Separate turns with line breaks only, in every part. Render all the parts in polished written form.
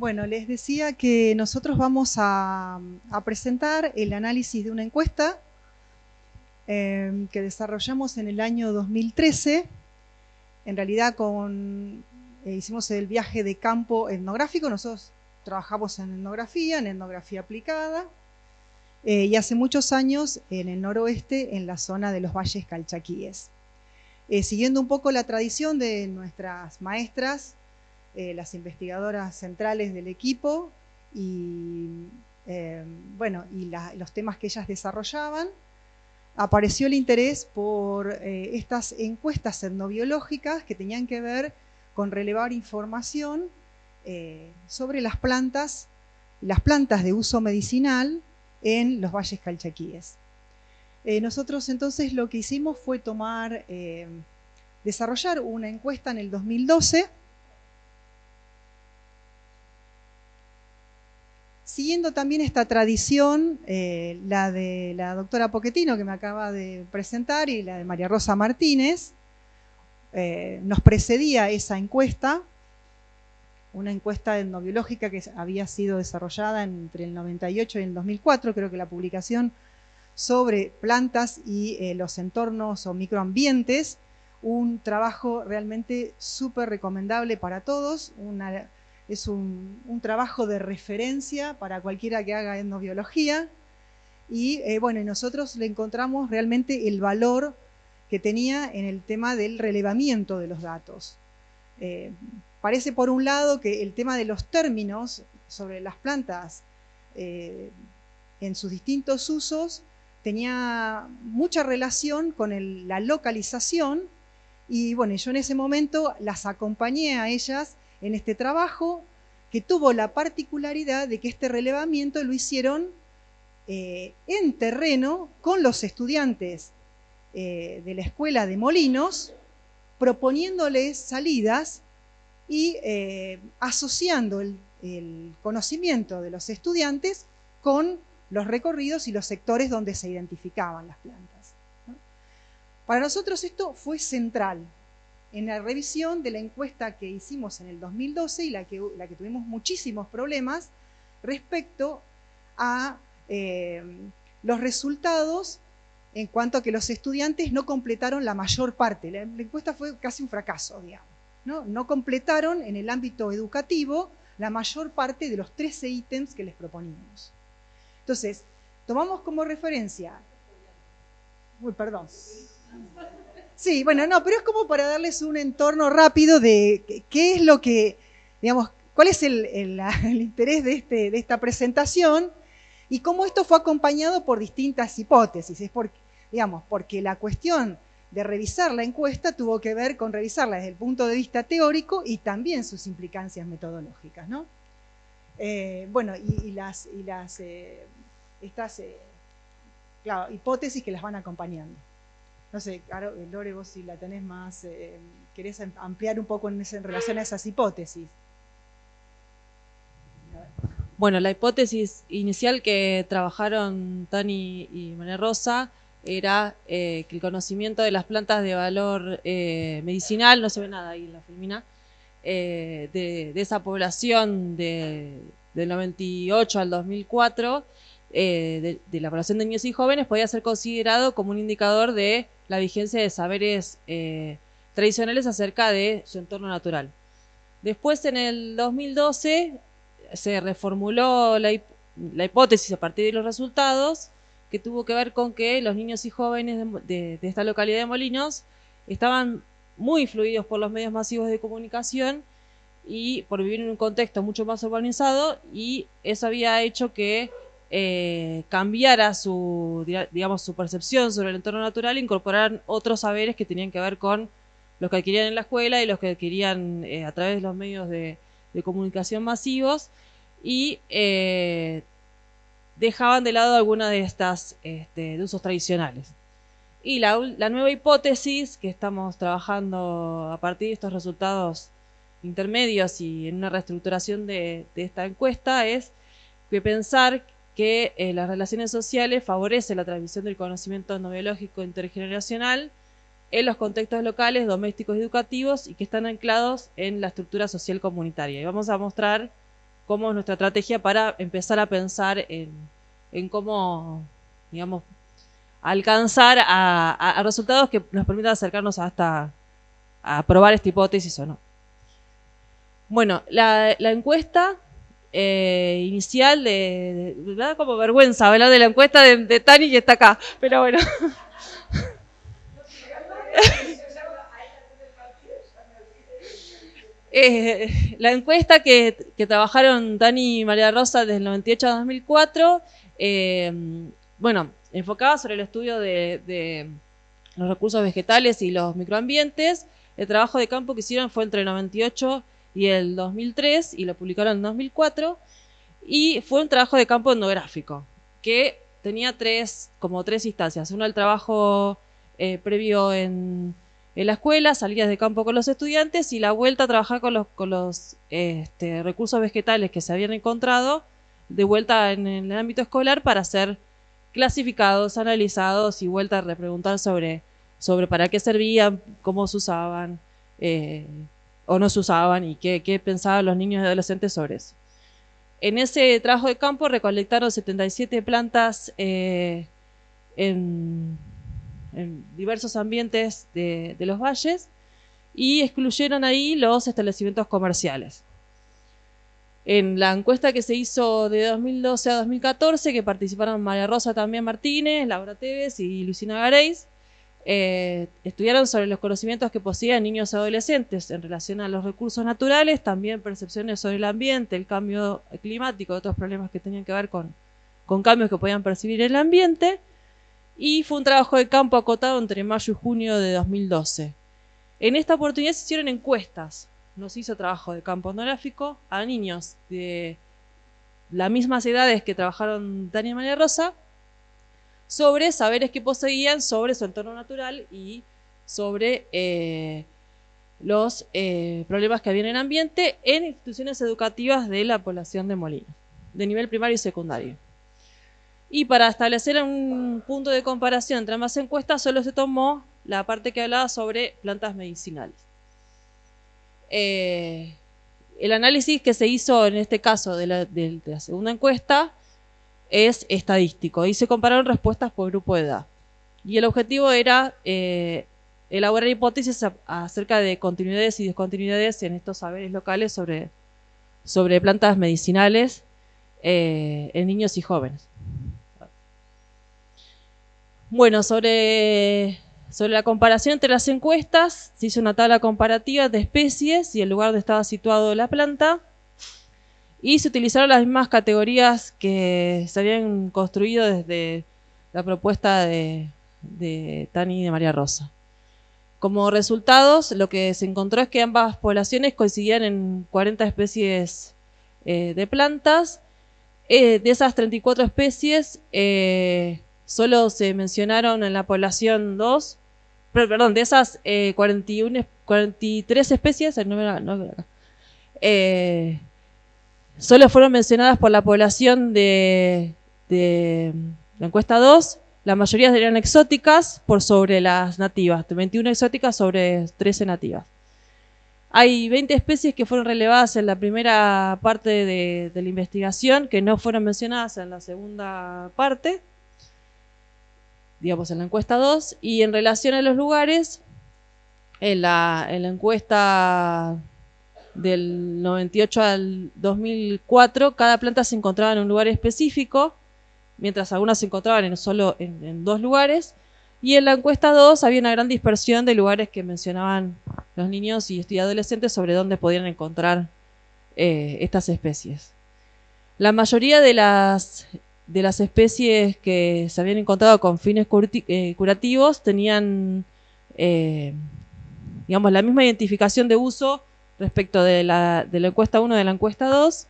Bueno, les decía que nosotros vamos a presentar el análisis de una encuesta que desarrollamos en el año 2013. En realidad hicimos el viaje de campo etnográfico. Nosotros trabajamos en etnografía aplicada, y hace muchos años en el noroeste, en la zona de los valles calchaquíes. Siguiendo un poco la tradición de nuestras maestras, las investigadoras centrales del equipo y los temas que ellas desarrollaban, apareció el interés por estas encuestas etnobiológicas que tenían que ver con relevar información sobre las plantas de uso medicinal en los valles calchaquíes. Nosotros entonces lo que hicimos fue desarrollar una encuesta en el 2012, siguiendo también esta tradición, la de la doctora Pochettino, que me acaba de presentar, y la de María Rosa Martínez. Nos precedía esa encuesta, una encuesta etnobiológica que había sido desarrollada entre el 98 y el 2004, creo que la publicación sobre plantas y los entornos o microambientes, un trabajo realmente súper recomendable para todos, es un trabajo de referencia para cualquiera que haga etnobiología. Y nosotros le encontramos realmente el valor que tenía en el tema del relevamiento de los datos. Parece por un lado que el tema de los términos sobre las plantas en sus distintos usos tenía mucha relación con la localización, y bueno, yo en ese momento las acompañé a ellas en este trabajo, que tuvo la particularidad de que este relevamiento lo hicieron en terreno con los estudiantes de la escuela de Molinos, proponiéndoles salidas y asociando el conocimiento de los estudiantes con los recorridos y los sectores donde se identificaban las plantas, ¿no? Para nosotros esto fue central en la revisión de la encuesta que hicimos en el 2012 y la que tuvimos muchísimos problemas respecto a los resultados en cuanto a que los estudiantes no completaron la mayor parte. La encuesta fue casi un fracaso, digamos, ¿no? No completaron en el ámbito educativo la mayor parte de los 13 ítems que les proponíamos. Entonces, tomamos como referencia... Uy, perdón. Sí, bueno, no, pero es como para darles un entorno rápido de qué es lo que, digamos, cuál es el interés de esta presentación y cómo esto fue acompañado por distintas hipótesis. Es porque la cuestión de revisar la encuesta tuvo que ver con revisarla desde el punto de vista teórico y también sus implicancias metodológicas, ¿no? Claro, hipótesis que las van acompañando. No sé, Lore, vos si la tenés más, querés ampliar un poco en relación a esas hipótesis.
Bueno, la hipótesis inicial que trabajaron Tani y María Rosa era que el conocimiento de las plantas de valor medicinal, no se ve nada ahí en la filmina, de esa población del 98 al 2004, de la población de niños y jóvenes, podía ser considerado como un indicador de la vigencia de saberes tradicionales acerca de su entorno natural. Después, en el 2012, se reformuló la hipótesis a partir de los resultados, que tuvo que ver con que los niños y jóvenes de esta localidad de Molinos estaban muy influidos por los medios masivos de comunicación y por vivir en un contexto mucho más urbanizado, y eso había hecho que cambiara su percepción sobre el entorno natural e incorporar otros saberes que tenían que ver con los que adquirían en la escuela y los que adquirían a través de los medios de comunicación masivos, y dejaban de lado algunas de estas de usos tradicionales. Y la nueva hipótesis que estamos trabajando a partir de estos resultados intermedios y en una reestructuración de esta encuesta es que pensar que las relaciones sociales favorecen la transmisión del conocimiento etnobiológico intergeneracional en los contextos locales, domésticos y educativos, y que están anclados en la estructura social comunitaria. Y vamos a mostrar cómo es nuestra estrategia para empezar a pensar en cómo, digamos, alcanzar a resultados que nos permitan acercarnos hasta a probar esta hipótesis o no. Bueno, la encuesta inicial me da como vergüenza hablar de la encuesta de Tani que está acá, pero bueno. La encuesta que trabajaron Tani y María Rosa desde el 98 a 2004, bueno, enfocaba sobre el estudio de los recursos vegetales y los microambientes. El trabajo de campo que hicieron fue entre el 98 y el 2003 y lo publicaron en 2004. Y fue un trabajo de campo etnográfico que tenía tres instancias. Uno, el trabajo previo en la escuela, salidas de campo con los estudiantes y la vuelta a trabajar con los recursos vegetales que se habían encontrado de vuelta en el ámbito escolar para ser clasificados, analizados y vuelta a repreguntar sobre para qué servían, cómo se usaban o no se usaban y qué pensaban los niños y adolescentes sobre eso. En ese trabajo de campo recolectaron 77 plantas en diversos ambientes de los valles y excluyeron ahí los establecimientos comerciales. En la encuesta que se hizo de 2012 a 2014, que participaron María Rosa también Martínez, Laura Tevez y Luisina Gareis, estudiaron sobre los conocimientos que poseían niños y adolescentes en relación a los recursos naturales, también percepciones sobre el ambiente, el cambio climático, otros problemas que tenían que ver con cambios que podían percibir en el ambiente, y fue un trabajo de campo acotado entre mayo y junio de 2012. En esta oportunidad se hicieron encuestas, no se hizo trabajo de campo etnográfico, a niños de las mismas edades que trabajaron Tania y María Rosa, sobre saberes que poseían sobre su entorno natural y sobre los problemas que había en el ambiente en instituciones educativas de la población de Molinos, de nivel primario y secundario. Y para establecer un punto de comparación entre ambas encuestas, solo se tomó la parte que hablaba sobre plantas medicinales. El análisis que se hizo en este caso de la segunda encuesta es estadístico y se compararon respuestas por grupo de edad. Y el objetivo era elaborar hipótesis acerca de continuidades y discontinuidades en estos saberes locales sobre plantas medicinales en niños y jóvenes. Bueno, sobre la comparación entre las encuestas, se hizo una tabla comparativa de especies y el lugar donde estaba situado la planta. Y se utilizaron las mismas categorías que se habían construido desde la propuesta de Tani y de María Rosa. Como resultados, lo que se encontró es que ambas poblaciones coincidían en 40 especies de plantas. De esas 34 especies, solo se mencionaron en la población de esas 43 especies, el número no, solo fueron mencionadas por la población de la encuesta 2, la mayoría eran exóticas por sobre las nativas, 21 exóticas sobre 13 nativas. Hay 20 especies que fueron relevadas en la primera parte de la investigación, que no fueron mencionadas en la segunda parte, digamos en la encuesta 2, y en relación a los lugares, en la encuesta del 98 al 2004, cada planta se encontraba en un lugar específico, mientras algunas se encontraban solo en 2 lugares, y en la encuesta 2 había una gran dispersión de lugares que mencionaban los niños y adolescentes sobre dónde podían encontrar estas especies. La mayoría de las especies que se habían encontrado con fines curativos tenían digamos, la misma identificación de uso respecto de la encuesta 1 y de la encuesta 2,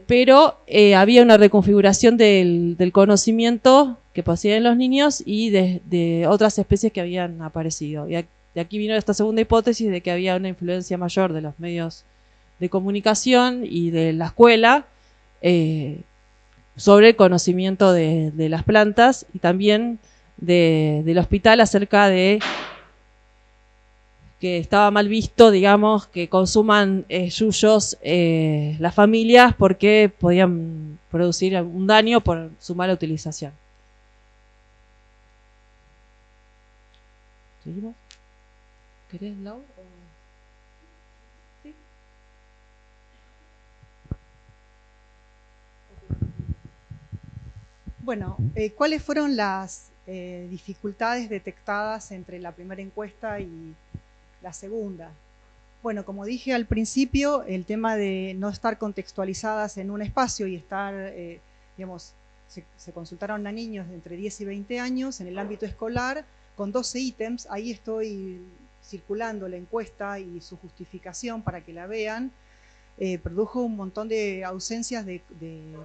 pero había una reconfiguración del conocimiento que poseían los niños y de otras especies que habían aparecido. Y de aquí vino esta segunda hipótesis de que había una influencia mayor de los medios de comunicación y de la escuela sobre el conocimiento de las plantas y también del hospital acerca de que estaba mal visto, digamos, que consuman yuyos las familias porque podían producir un daño por su mala utilización. ¿Seguimos? ¿Querés, Lau? ¿Sí?
Bueno, ¿cuáles fueron las dificultades detectadas entre la primera encuesta y la segunda? Bueno, como dije al principio, el tema de no estar contextualizadas en un espacio y estar, digamos, se consultaron a niños de entre 10 y 20 años en el ámbito escolar con 12 ítems. Ahí estoy circulando la encuesta y su justificación para que la vean. Produjo un montón de ausencias de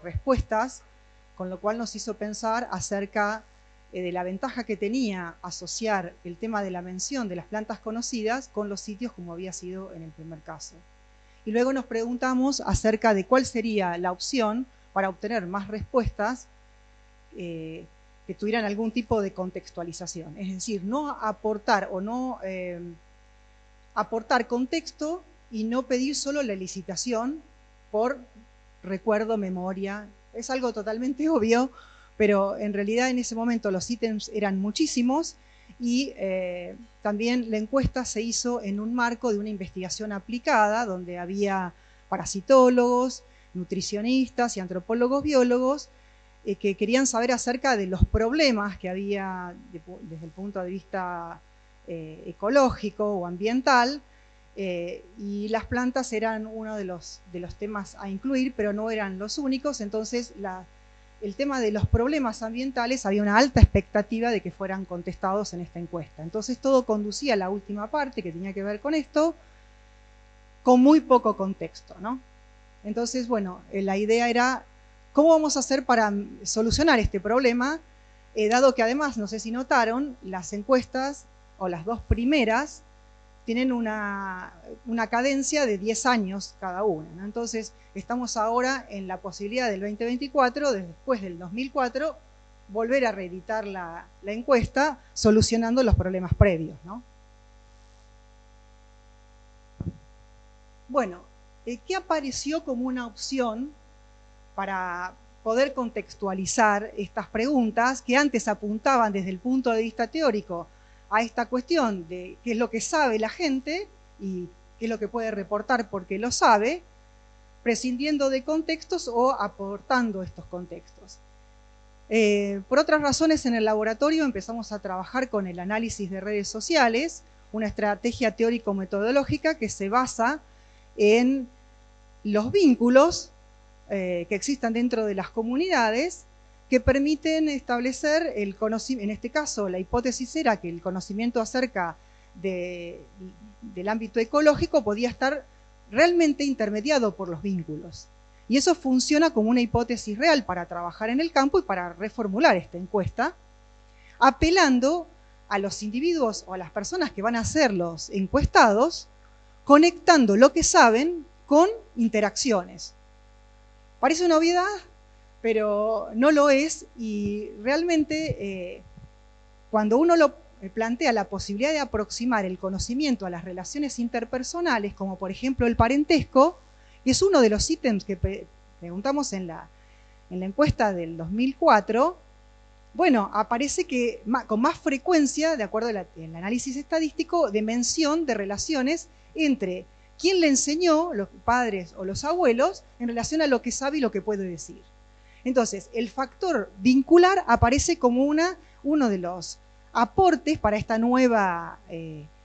respuestas, con lo cual nos hizo pensar acerca de la ventaja que tenía asociar el tema de la mención de las plantas conocidas con los sitios como había sido en el primer caso. Y luego nos preguntamos acerca de cuál sería la opción para obtener más respuestas que tuvieran algún tipo de contextualización. Es decir, no aportar o no aportar contexto y no pedir solo la licitación por recuerdo, memoria. Es algo totalmente obvio, pero en realidad en ese momento los ítems eran muchísimos y también la encuesta se hizo en un marco de una investigación aplicada donde había parasitólogos, nutricionistas y antropólogos biólogos que querían saber acerca de los problemas que había desde el punto de vista ecológico o ambiental, y las plantas eran uno de los temas a incluir, pero no eran los únicos. Entonces el tema de los problemas ambientales había una alta expectativa de que fueran contestados en esta encuesta. Entonces todo conducía a la última parte que tenía que ver con esto, con muy poco contexto, ¿no? Entonces, bueno, la idea era, ¿cómo vamos a hacer para solucionar este problema? Dado que además, no sé si notaron, las encuestas, o las dos primeras, tienen una cadencia de 10 años cada una, ¿no? Entonces, estamos ahora en la posibilidad del 2024, después del 2004, volver a reeditar la encuesta, solucionando los problemas previos, ¿no? Bueno, ¿qué apareció como una opción para poder contextualizar estas preguntas que antes apuntaban desde el punto de vista teórico a esta cuestión de qué es lo que sabe la gente y qué es lo que puede reportar porque lo sabe, prescindiendo de contextos o aportando estos contextos? Por otras razones, en el laboratorio empezamos a trabajar con el análisis de redes sociales, una estrategia teórico-metodológica que se basa en los vínculos que existan dentro de las comunidades que permiten establecer el conocimiento. En este caso, la hipótesis era que el conocimiento acerca del ámbito ecológico podía estar realmente intermediado por los vínculos. Y eso funciona como una hipótesis real para trabajar en el campo y para reformular esta encuesta, apelando a los individuos o a las personas que van a ser los encuestados, conectando lo que saben con interacciones. Parece una obviedad, pero no lo es, y realmente cuando uno lo plantea la posibilidad de aproximar el conocimiento a las relaciones interpersonales, como por ejemplo el parentesco, que es uno de los ítems que preguntamos en la encuesta del 2004, bueno, aparece que con más frecuencia, de acuerdo al análisis estadístico, de mención de relaciones entre quién le enseñó, los padres o los abuelos, en relación a lo que sabe y lo que puede decir. Entonces, el factor vincular aparece como uno de los aportes para esta nueva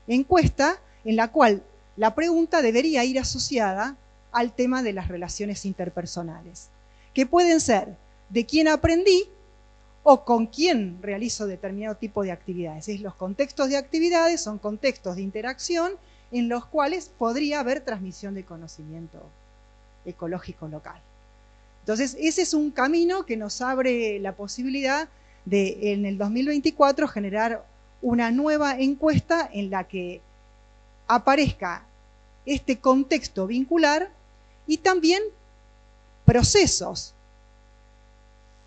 encuesta, en la cual la pregunta debería ir asociada al tema de las relaciones interpersonales, que pueden ser de quién aprendí o con quién realizo determinado tipo de actividades. Los contextos de actividades son contextos de interacción en los cuales podría haber transmisión de conocimiento ecológico local. Entonces, ese es un camino que nos abre la posibilidad de, en el 2024, generar una nueva encuesta en la que aparezca este contexto vincular y también procesos,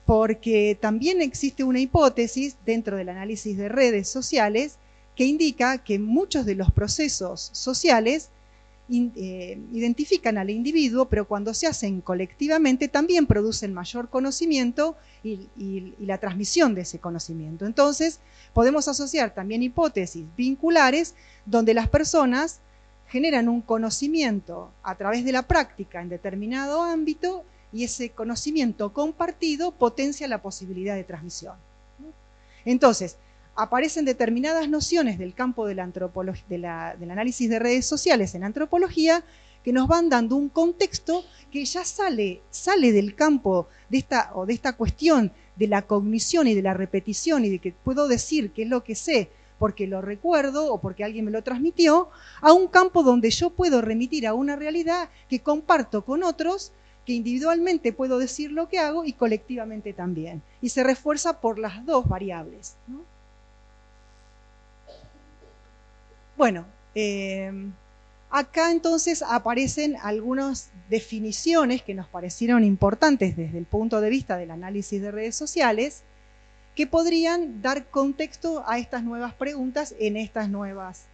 porque también existe una hipótesis dentro del análisis de redes sociales que indica que muchos de los procesos sociales identifican al individuo, pero cuando se hacen colectivamente también producen mayor conocimiento y la transmisión de ese conocimiento. Entonces, podemos asociar también hipótesis vinculares donde las personas generan un conocimiento a través de la práctica en determinado ámbito y ese conocimiento compartido potencia la posibilidad de transmisión. Entonces, aparecen determinadas nociones del campo de la del análisis de redes sociales en antropología que nos van dando un contexto que ya sale del campo de esta cuestión de la cognición y de la repetición y de que puedo decir qué es lo que sé porque lo recuerdo o porque alguien me lo transmitió, a un campo donde yo puedo remitir a una realidad que comparto con otros, que individualmente puedo decir lo que hago y colectivamente también. Y se refuerza por las dos variables, ¿no? Bueno, acá entonces aparecen algunas definiciones que nos parecieron importantes desde el punto de vista del análisis de redes sociales, que podrían dar contexto a estas nuevas preguntas en estas nuevas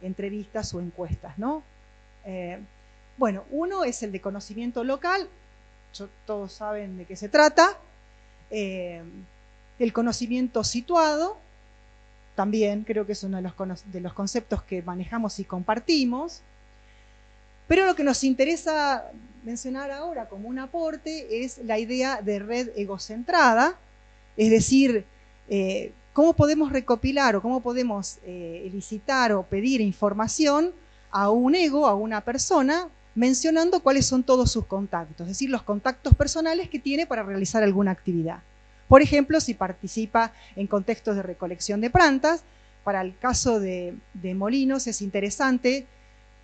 entrevistas o encuestas, ¿no? Bueno, uno es el de conocimiento local, todos saben de qué se trata, el conocimiento situado, también creo que es uno de los conceptos que manejamos y compartimos, pero lo que nos interesa mencionar ahora como un aporte es la idea de red egocentrada, es decir, cómo podemos recopilar o cómo podemos elicitar o pedir información a un ego, a una persona, mencionando cuáles son todos sus contactos, es decir, los contactos personales que tiene para realizar alguna actividad. Por ejemplo, si participa en contextos de recolección de plantas, para el caso de Molinos es interesante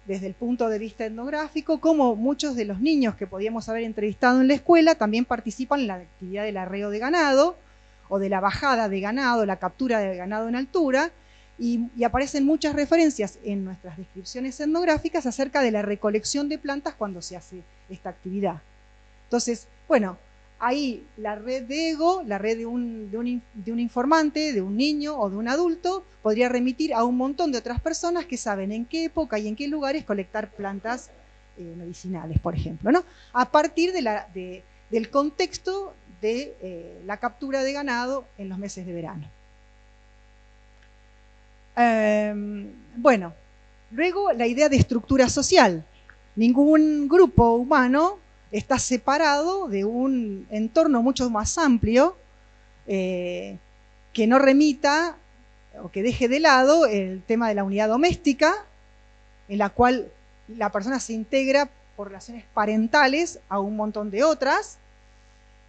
desde el punto de vista etnográfico cómo muchos de los niños que podíamos haber entrevistado en la escuela también participan en la actividad del arreo de ganado o de la bajada de ganado, la captura de ganado en altura, y aparecen muchas referencias en nuestras descripciones etnográficas acerca de la recolección de plantas cuando se hace esta actividad. Entonces, bueno, ahí la red de ego, la red de un informante, de un niño o de un adulto, podría remitir a un montón de otras personas que saben en qué época y en qué lugares colectar plantas medicinales, por ejemplo, ¿no? A partir del contexto de la captura de ganado en los meses de verano. Bueno, luego la idea de estructura social. Ningún grupo humano está separado de un entorno mucho más amplio que no remita o que deje de lado el tema de la unidad doméstica, en la cual la persona se integra por relaciones parentales a un montón de otras,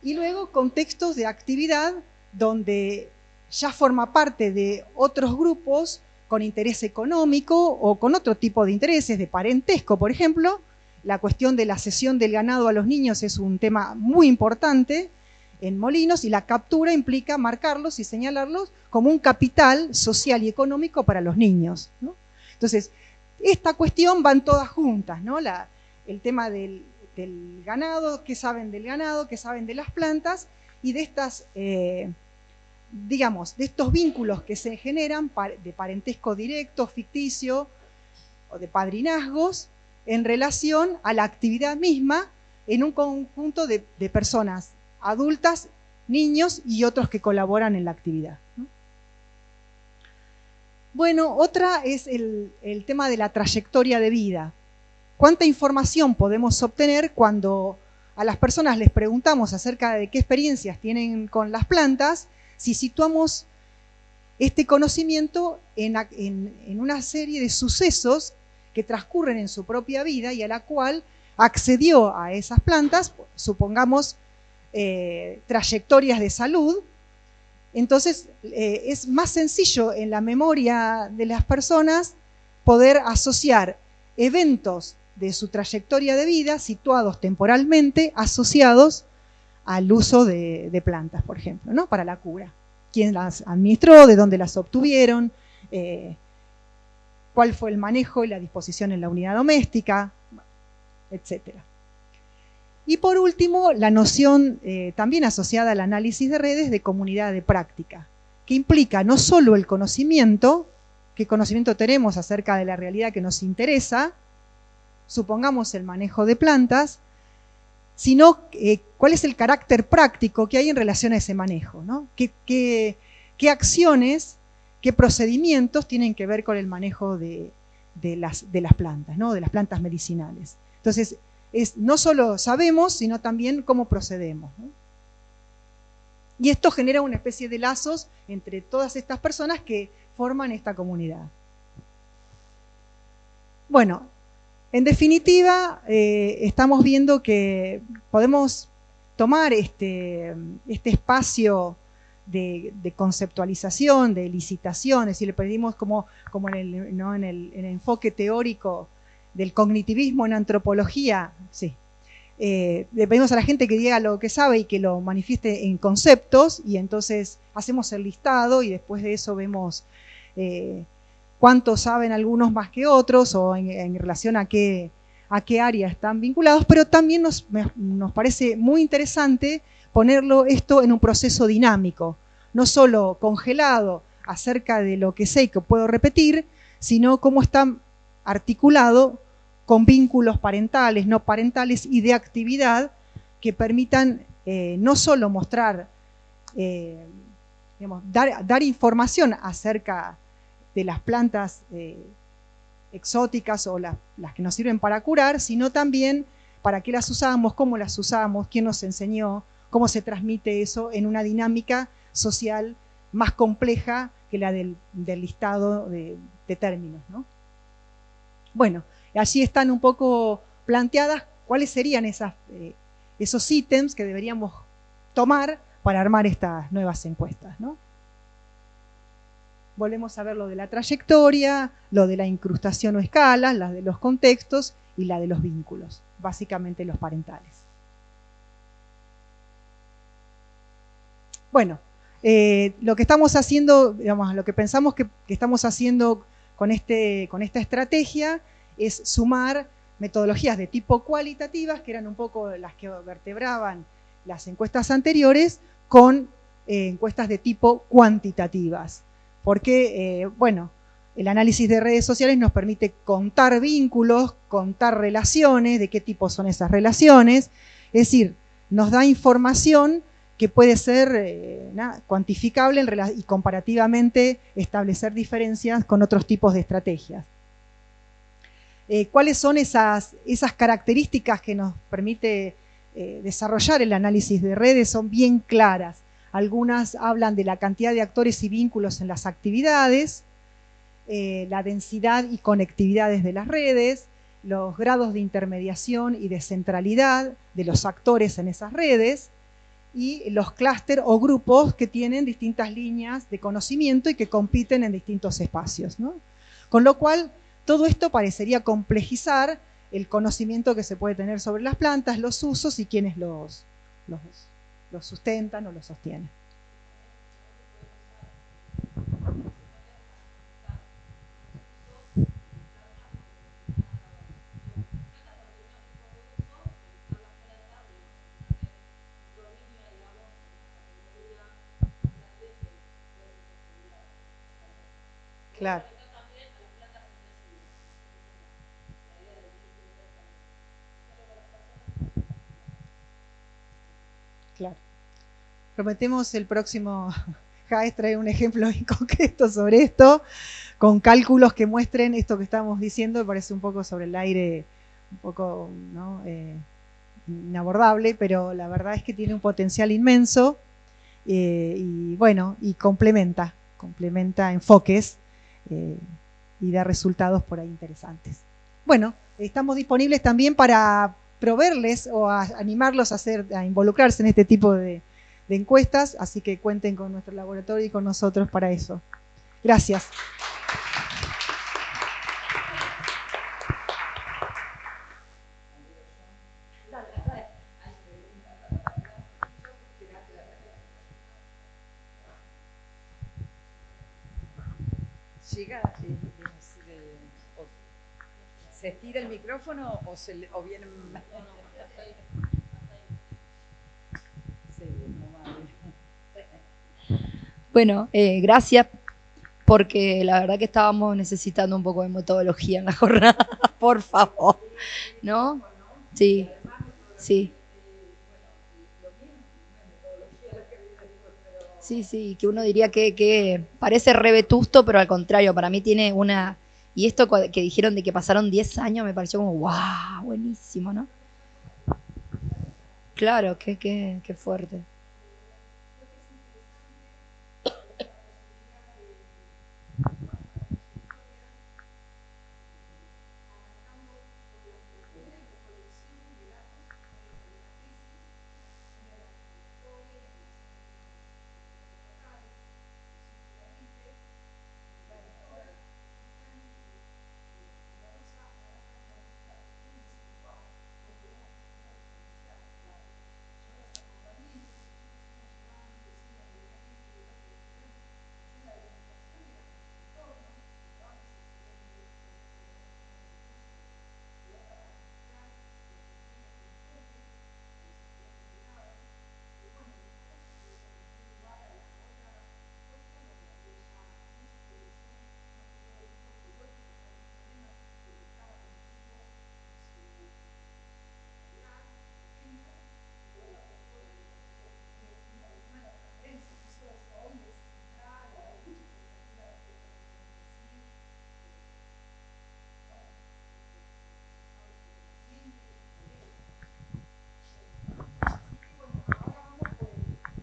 y luego contextos de actividad donde ya forma parte de otros grupos con interés económico o con otro tipo de intereses, de parentesco, por ejemplo. La cuestión de la cesión del ganado a los niños es un tema muy importante en Molinos y la captura implica marcarlos y señalarlos como un capital social y económico para los niños, ¿no? Entonces, esta cuestión van todas juntas, ¿no? El tema del ganado, qué saben del ganado, qué saben de las plantas y de estas, digamos, de estos vínculos que se generan de parentesco directo, ficticio o de padrinazgos en relación a la actividad misma en un conjunto de personas adultas, niños y otros que colaboran en la actividad, ¿no? Bueno, otra es el tema de la trayectoria de vida. ¿Cuánta información podemos obtener cuando a las personas les preguntamos acerca de qué experiencias tienen con las plantas, si situamos este conocimiento en una serie de sucesos que transcurren en su propia vida y a la cual accedió a esas plantas, supongamos trayectorias de salud? Entonces es más sencillo en la memoria de las personas poder asociar eventos de su trayectoria de vida situados temporalmente asociados al uso de plantas, por ejemplo, ¿no? Para la cura. ¿Quién las administró? ¿De dónde las obtuvieron? ¿Cuál fue el manejo y la disposición en la unidad doméstica? Etcétera. Y por último, la noción también asociada al análisis de redes de comunidad de práctica, que implica no solo el conocimiento, qué conocimiento tenemos acerca de la realidad que nos interesa, supongamos el manejo de plantas, sino cuál es el carácter práctico que hay en relación a ese manejo, ¿no? ¿Qué acciones, qué procedimientos tienen que ver con el manejo de las plantas, ¿no? De las plantas medicinales. Entonces, no solo sabemos, sino también cómo procedemos, ¿no? Y esto genera una especie de lazos entre todas estas personas que forman esta comunidad. Bueno, en definitiva, estamos viendo que podemos tomar este espacio de conceptualización, de licitación, es decir, le pedimos como en el enfoque teórico del cognitivismo en antropología, sí. Le pedimos a la gente que diga lo que sabe y que lo manifieste en conceptos, y entonces hacemos el listado y después de eso vemos cuántos saben algunos más que otros o en relación a qué área están vinculados, pero también nos parece muy interesante ponerlo esto en un proceso dinámico, no solo congelado acerca de lo que sé y que puedo repetir, sino cómo está articulado con vínculos parentales, no parentales y de actividad que permitan no solo mostrar, digamos, dar información acerca de las plantas exóticas o las que nos sirven para curar, sino también para qué las usamos, cómo las usamos, quién nos enseñó, cómo se transmite eso en una dinámica social más compleja que la del listado de términos, ¿no? Bueno, allí están un poco planteadas cuáles serían esos ítems que deberíamos tomar para armar estas nuevas encuestas, ¿no? Volvemos a ver lo de la trayectoria, lo de la incrustación o escalas, las de los contextos y la de los vínculos, básicamente los parentales. Bueno, lo que estamos haciendo, digamos, lo que pensamos que estamos haciendo con esta estrategia es sumar metodologías de tipo cualitativas, que eran un poco las que vertebraban las encuestas anteriores, con encuestas de tipo cuantitativas. Porque, bueno, el análisis de redes sociales nos permite contar vínculos, contar relaciones, de qué tipo son esas relaciones, es decir, nos da información que puede ser cuantificable y comparativamente establecer diferencias con otros tipos de estrategias. ¿Cuáles son esas características que nos permite desarrollar el análisis de redes? Son bien claras. Algunas hablan de la cantidad de actores y vínculos en las actividades, la densidad y conectividades de las redes, los grados de intermediación y de centralidad de los actores en esas redes, y los clústeres o grupos que tienen distintas líneas de conocimiento y que compiten en distintos espacios, ¿no? Con lo cual, todo esto parecería complejizar el conocimiento que se puede tener sobre las plantas, los usos y quienes los sustentan o los sostienen. Claro. Claro. Prometemos el próximo JAES traer un ejemplo en concreto sobre esto, con cálculos que muestren esto que estamos diciendo. Me parece un poco sobre el aire, un poco, ¿no? Inabordable, pero la verdad es que tiene un potencial inmenso y bueno, y complementa enfoques y da resultados por ahí interesantes. Bueno, estamos disponibles también para proveerles o a animarlos a involucrarse en este tipo de encuestas, así que cuenten con nuestro laboratorio y con nosotros para eso. Gracias.
Llega, ¿se estira el micrófono o viene?
Bueno, gracias porque la verdad que estábamos necesitando un poco de metodología en la jornada, por favor, ¿no? Sí, sí. Sí, sí, que uno diría que parece re vetusto, pero al contrario, para mí tiene una... Y esto que dijeron de que pasaron 10 años me pareció como, wow, buenísimo, ¿no? Claro, qué fuerte.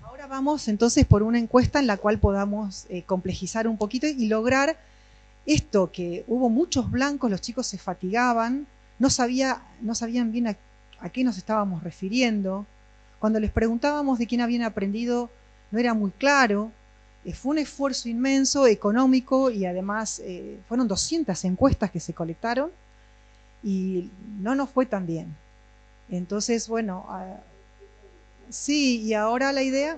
Ahora vamos entonces por una encuesta en la cual podamos complejizar un poquito y lograr esto, que hubo muchos blancos, los chicos se fatigaban, no sabían bien a qué nos estábamos refiriendo. Cuando les preguntábamos de quién habían aprendido, no era muy claro. Fue un esfuerzo inmenso, económico, y además fueron 200 encuestas que se colectaron y no nos fue tan bien. Entonces, bueno, sí, y ahora la idea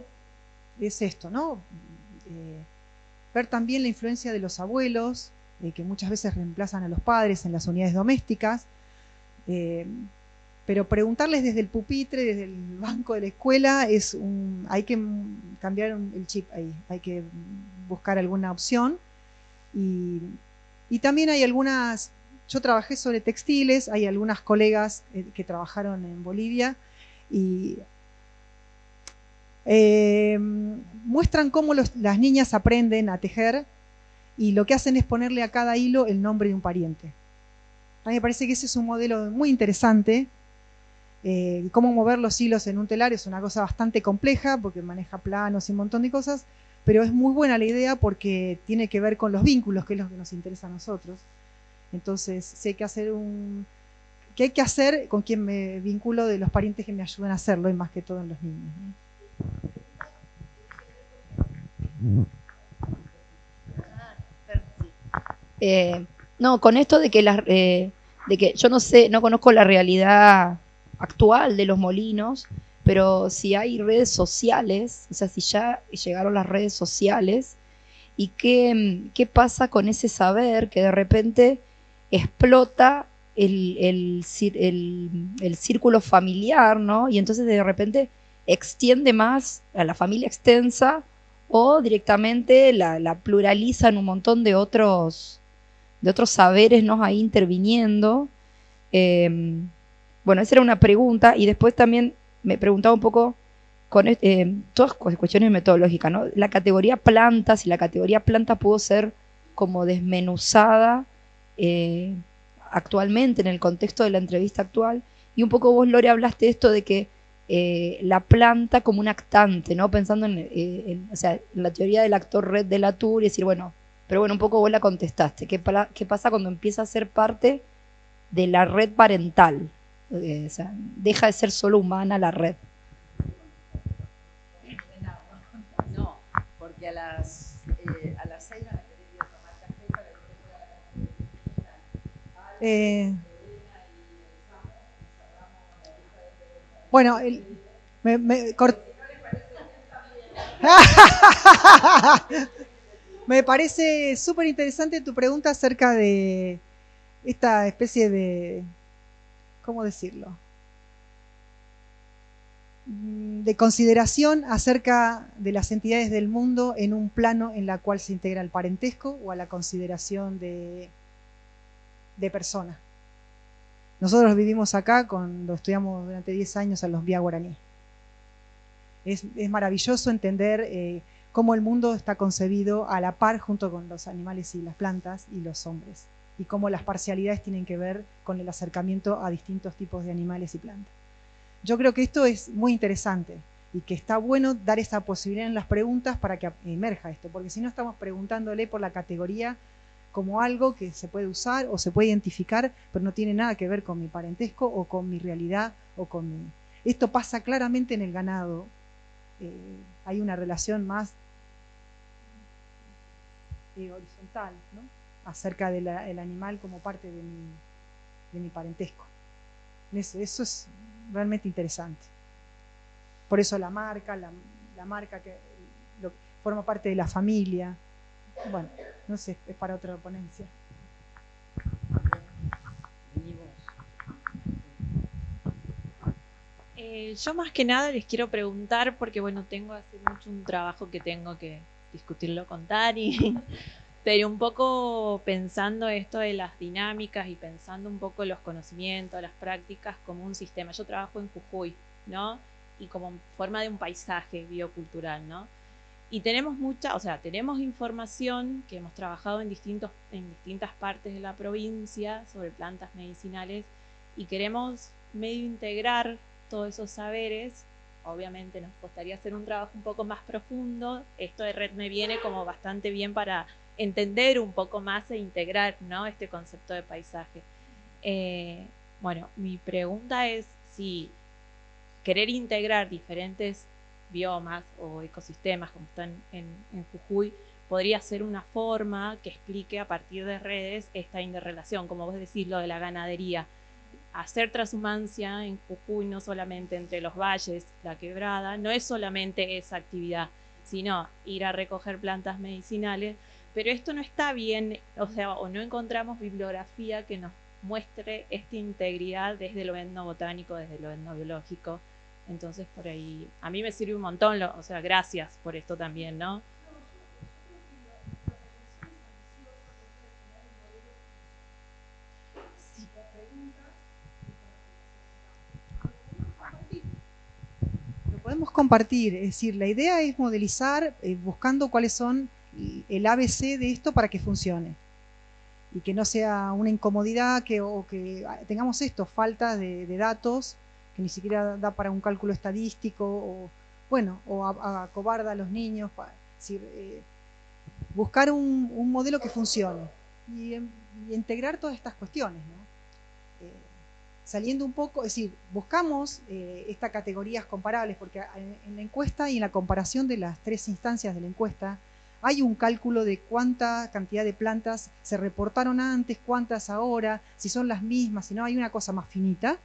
es esto, ¿no? Ver también la influencia de los abuelos, que muchas veces reemplazan a los padres en las unidades domésticas, pero preguntarles desde el pupitre, desde el banco de la escuela, hay que cambiar el chip ahí, hay que buscar alguna opción. Y también hay algunas, yo trabajé sobre textiles, hay algunas colegas que trabajaron en Bolivia y muestran cómo las niñas aprenden a tejer y lo que hacen es ponerle a cada hilo el nombre de un pariente. A mí me parece que ese es un modelo muy interesante. Cómo mover los hilos en un telar es una cosa bastante compleja porque maneja planos y un montón de cosas, pero es muy buena la idea porque tiene que ver con los vínculos, que es lo que nos interesa a nosotros. Entonces, si hay que hacer ¿qué hay que hacer con quien me vinculo de los parientes que me ayudan a hacerlo y más que todo en los niños, ¿no?
No, con esto de que yo no sé, no conozco la realidad actual de los molinos, pero si hay redes sociales, o sea, si ya llegaron las redes sociales, y qué pasa con ese saber que de repente explota el círculo familiar, ¿no? Y entonces de repente extiende más a la familia extensa o directamente la pluraliza en un montón de otros saberes, ¿no? Ahí interviniendo. Bueno, esa era una pregunta y después también me preguntaba un poco con todas cuestiones metodológicas, ¿no? La categoría plantas y la categoría planta pudo ser como desmenuzada actualmente en el contexto de la entrevista actual y un poco vos, Lore, hablaste de esto de que la planta como un actante, ¿no? Pensando o sea, en la teoría del actor red de Latour y decir, bueno, pero bueno, un poco vos la contestaste. ¿Qué pasa cuando empieza a ser parte de la red parental? O sea, deja de ser solo humana la red.
No, porque a las 6 van a querer ir a tomar café para que
bueno, me parece súper interesante tu pregunta acerca de esta especie de, ¿cómo decirlo? de consideración acerca de las entidades del mundo en un plano en la cual se integra el parentesco o a la consideración de persona. Nosotros vivimos acá cuando estudiamos durante 10 años a los Bia Guaraní. Es maravilloso entender cómo el mundo está concebido a la par junto con los animales y las plantas y los hombres, y cómo las parcialidades tienen que ver con el acercamiento a distintos tipos de animales y plantas. Yo creo que esto es muy interesante y que está bueno dar esa posibilidad en las preguntas para que emerja esto, porque si no estamos preguntándole por la categoría como algo que se puede usar o se puede identificar, pero no tiene nada que ver con mi parentesco o con mi realidad o con mi... Esto pasa claramente en el ganado. Hay una relación más horizontal, ¿no? Acerca del animal como parte de mi parentesco. Eso es realmente interesante. Por eso la marca que forma parte de la familia. Bueno, no sé, es para otra ponencia.
Yo más que nada les quiero preguntar, porque bueno, tengo hace mucho un trabajo que tengo que discutirlo con Tani, pero un poco pensando esto de las dinámicas y pensando un poco los conocimientos, las prácticas como un sistema. Yo trabajo en Jujuy, ¿no? Y como forma de un paisaje biocultural, ¿no? Y tenemos tenemos información que hemos trabajado en distintas partes de la provincia sobre plantas medicinales y queremos medio integrar todos esos saberes. Obviamente nos costaría hacer un trabajo un poco más profundo. Esto de red me viene como bastante bien para entender un poco más e integrar, ¿no?, este concepto de paisaje. Bueno, mi pregunta es si querer integrar diferentes biomas o ecosistemas como están en Jujuy podría ser una forma que explique a partir de redes esta interrelación, como vos decís, lo de la ganadería. Hacer transhumancia en Jujuy no solamente entre los valles, la quebrada, no es solamente esa actividad, sino ir a recoger plantas medicinales, pero esto no está bien, o no encontramos bibliografía que nos muestre esta integridad desde lo etnobotánico, desde lo etnobiológico. Entonces por ahí, a mí me sirve un montón, gracias por esto también, ¿no?
Lo podemos compartir, es decir, la idea es modelizar buscando cuáles son el ABC de esto para que funcione y que no sea una incomodidad o que tengamos falta de datos que ni siquiera da para un cálculo estadístico o acobarda a los niños. Buscar un modelo que funcione y integrar todas estas cuestiones, ¿no? Saliendo un poco, es decir, buscamos estas categorías comparables, porque en la encuesta y en la comparación de las 3 instancias de la encuesta, hay un cálculo de cuánta cantidad de plantas se reportaron antes, cuántas ahora, si son las mismas, si no, hay una cosa más finita.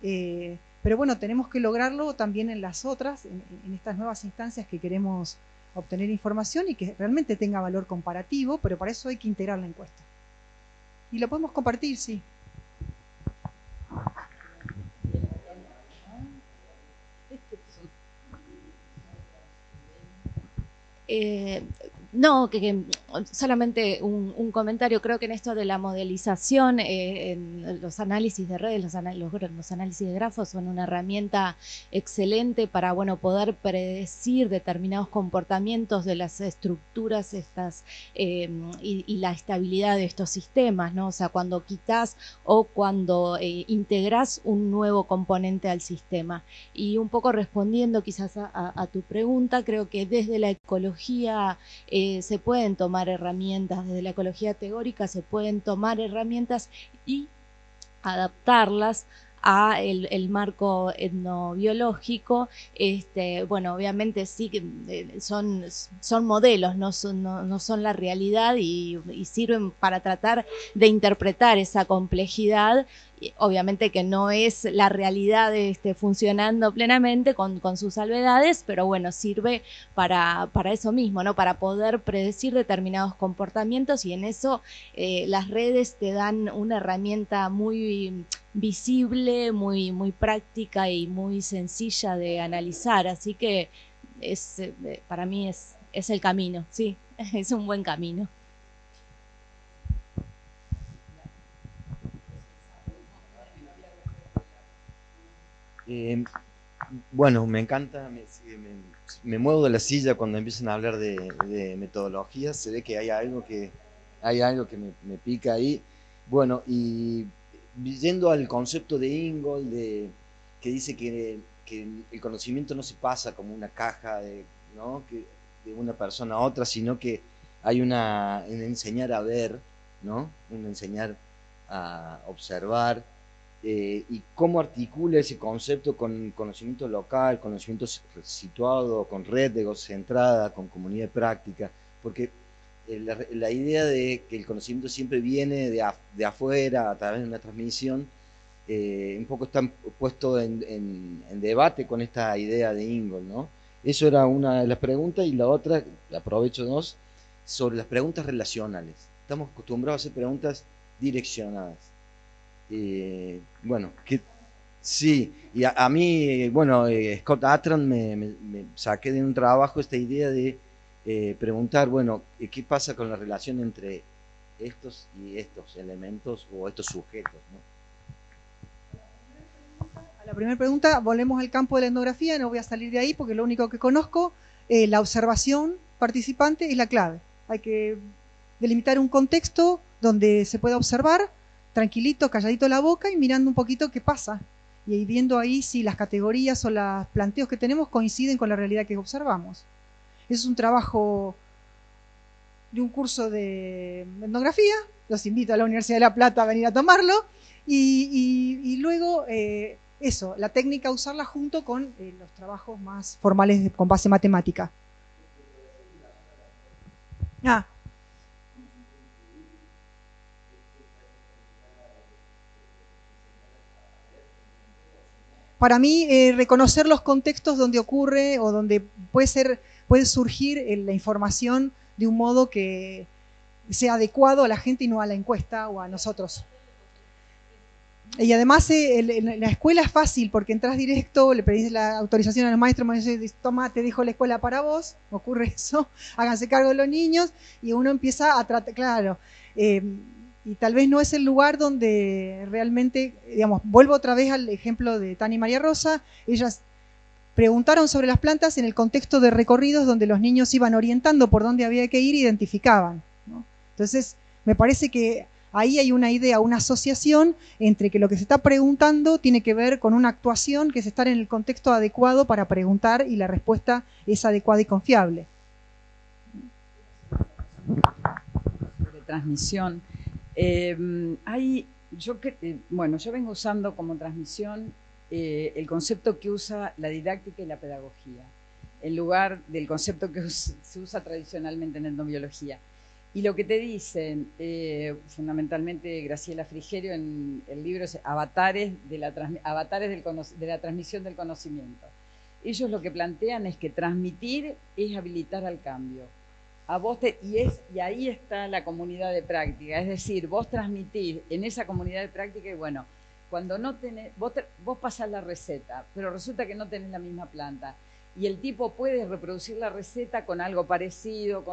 Pero bueno, tenemos que lograrlo también en las otras, en estas nuevas instancias que queremos obtener información y que realmente tenga valor comparativo, pero para eso hay que integrar la encuesta. Y lo podemos compartir, sí.
No, solamente un comentario. Creo que en esto de la modelización, en los análisis de redes, los análisis de grafos son una herramienta excelente para, bueno, poder predecir determinados comportamientos de las estructuras y la estabilidad de estos sistemas, ¿no? O sea, cuando quitas o cuando integras un nuevo componente al sistema. Y un poco respondiendo quizás a tu pregunta, creo que desde la ecología se pueden tomar herramientas, desde la ecología teórica se pueden tomar herramientas y adaptarlas a el marco etnobiológico. Bueno, obviamente sí son modelos, no son la realidad y sirven para tratar de interpretar esa complejidad obviamente que no es la realidad funcionando plenamente con sus salvedades, pero bueno, sirve para eso mismo, ¿no? Para poder predecir determinados comportamientos, y en eso las redes te dan una herramienta muy visible, muy, muy práctica y muy sencilla de analizar. Así que para mí es el camino, sí, es un buen camino.
Bueno, me encanta, me muevo de la silla cuando empiezan a hablar de metodologías. Se ve que hay algo que me pica ahí. Bueno, y yendo al concepto de Ingold, que dice que el conocimiento no se pasa como una caja ¿no? de una persona a otra, sino que hay un enseñar a ver, ¿no? Un enseñar a observar. Y cómo articula ese concepto con conocimiento local, conocimiento situado, con red egocentrada, con comunidad de práctica, porque la idea de que el conocimiento siempre viene de afuera a través de una transmisión, un poco está puesto en debate con esta idea de Ingold, ¿no? Eso era una de las preguntas, y la otra, aprovecho dos, sobre las preguntas relacionales. Estamos acostumbrados a hacer preguntas direccionadas. Bueno, sí, y a mí, bueno, Scott Atran me saqué de un trabajo esta idea de preguntar, bueno, ¿qué pasa con la relación entre estos y estos elementos o estos sujetos, ¿no?
A la primera pregunta, volvemos al campo de la etnografía, no voy a salir de ahí porque lo único que conozco, la observación participante es la clave. Hay que delimitar un contexto donde se pueda observar, tranquilito, calladito la boca y mirando un poquito qué pasa. Y ahí viendo ahí si las categorías o los planteos que tenemos coinciden con la realidad que observamos. Es un trabajo de un curso de etnografía, los invito a la Universidad de La Plata a venir a tomarlo, y luego eso, la técnica usarla junto con los trabajos más formales con base matemática. Para mí, reconocer los contextos donde ocurre o donde puede surgir la información de un modo que sea adecuado a la gente y no a la encuesta o a nosotros. Y además en la escuela es fácil porque entras directo, le pedís la autorización al maestro, me dice, toma, te dejo la escuela para vos, ocurre eso, háganse cargo de los niños, y uno empieza a tratar, claro, y tal vez no es el lugar donde realmente, digamos, vuelvo otra vez al ejemplo de Tani y María Rosa, ellas preguntaron sobre las plantas en el contexto de recorridos donde los niños iban orientando por dónde había que ir, identificaban, ¿no? Entonces, me parece que ahí hay una idea, una asociación entre que lo que se está preguntando tiene que ver con una actuación que es estar en el contexto adecuado para preguntar y la respuesta es adecuada y confiable.
De transmisión. Yo vengo usando como transmisión el concepto que usa la didáctica y la pedagogía, en lugar del concepto que se usa tradicionalmente en etnobiología. Y lo que te dicen, fundamentalmente Graciela Frigerio en el libro es Avatares de la transmisión del conocimiento. Ellos lo que plantean es que transmitir es habilitar al cambio. Y ahí está la comunidad de práctica, es decir, vos transmitís en esa comunidad de práctica y bueno, cuando no tenés, vos pasás la receta, pero resulta que no tenés la misma planta. Y el tipo puede reproducir la receta con algo parecido,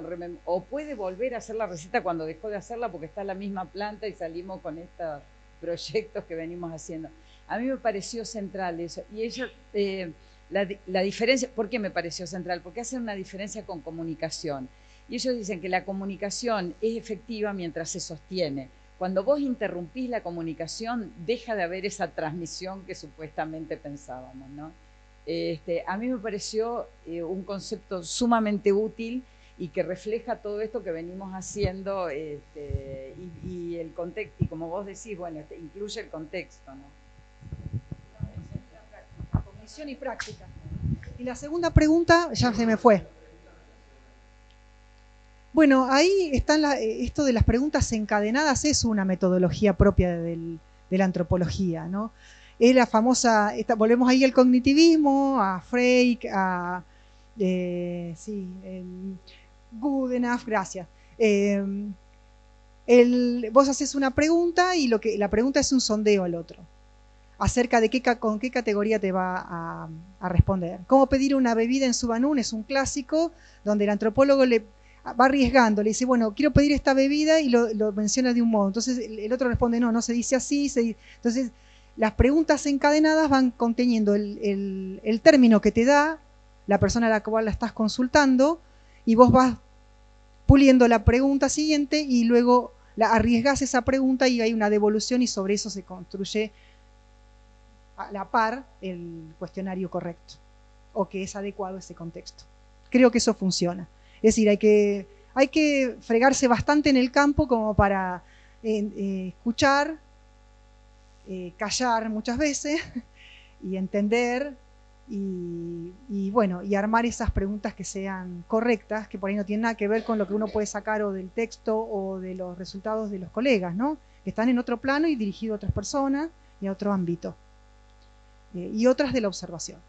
o puede volver a hacer la receta cuando dejó de hacerla porque está la misma planta y salimos con estos proyectos que venimos haciendo. A mí me pareció central eso. Y ellos, la diferencia, ¿por qué me pareció central? Porque hacen una diferencia con comunicación. Y ellos dicen que la comunicación es efectiva mientras se sostiene. Cuando vos interrumpís la comunicación, deja de haber esa transmisión que supuestamente pensábamos, ¿no? A mí me pareció un concepto sumamente útil y que refleja todo esto que venimos haciendo y el contexto, y como vos decís, bueno, incluye el contexto, ¿no?
Cognición y práctica. Y la segunda pregunta ya se me fue. Bueno, ahí están esto de las preguntas encadenadas, es una metodología propia de la antropología, ¿no? Es la famosa, volvemos ahí al cognitivismo, a Freyk, a Goodenough, gracias. Vos haces una pregunta y la pregunta es un sondeo al otro acerca de con qué categoría te va a responder. Cómo pedir una bebida en Subanún es un clásico donde el antropólogo le va arriesgando, le dice, bueno, quiero pedir esta bebida y lo menciona de un modo. Entonces el otro responde, no se dice así. Entonces las preguntas encadenadas van conteniendo el término que te da la persona a la cual la estás consultando y vos vas puliendo la pregunta siguiente y luego arriesgás esa pregunta y hay una devolución y sobre eso se construye a la par el cuestionario correcto o que es adecuado a ese contexto. Creo que eso funciona. Es decir, hay que fregarse bastante en el campo como para escuchar, callar muchas veces y entender y bueno, y armar esas preguntas que sean correctas, que por ahí no tienen nada que ver con lo que uno puede sacar o del texto o de los resultados de los colegas, ¿no? Que están en otro plano y dirigido a otras personas y a otro ámbito. Y otras de la observación.